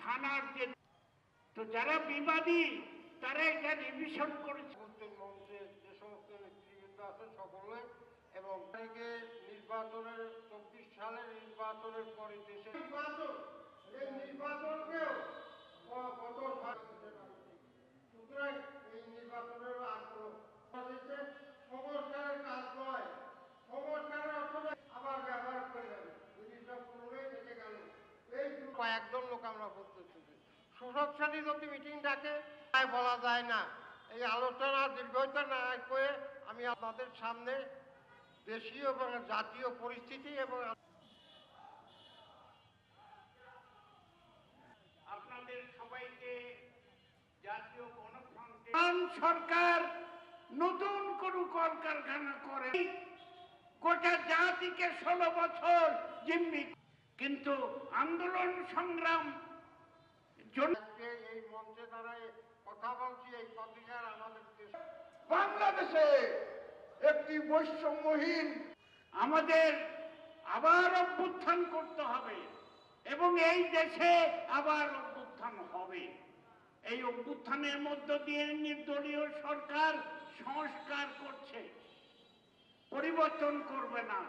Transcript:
থানার যে, তো যারা বিবাদী তারা এটা রিভিশন করেছে। মঞ্চে যে সমস্ত নেতৃবৃন্দ আছেন সকলে, এবং নির্বাচনের 24 সালের নির্বাচনের পরে দেশে এই নির্বাচনকেও সুতরাং এই নির্বাচনের আগ্রহ সংস্কারের কাজ নয়, সংস্কারের অর্থে আবার ব্যবহার করে যাবে। জিনিসটা পুরোই থেকে গেল। এই কয়েকজন লোক আমরা বলতেছি, সুযোগ সাথী যদি মিটিং ডাকে তাই বলা যায় না। এই আলোচনা দীর্ঘতা না করে আমি আপনাদের সামনে দেশীয় এবং জাতীয় পরিস্থিতি এবং আপনাদের সবাইকে জাতীয় গণফ্রন্টের সরকার নতুন কোনো কলকারখানা করে গোটা জাতিকে 16 বছর জিম্মি, কিন্তু আন্দোলন সংগ্রাম এই মঞ্চে দাঁড়ায় কথা বলছি। এই পত্রিকার আমাদের বাংলাদেশে একটি বৈষম্যহীন আমাদের আবার অভ্যুত্থান করতে হবে এবং এই দেশে আবার অভ্যুত্থান হবে। এই অভ্যুত্থানের মধ্য দিয়ে নির্দলীয় সরকার সংস্কার করছে, পরিবর্তন করবে না।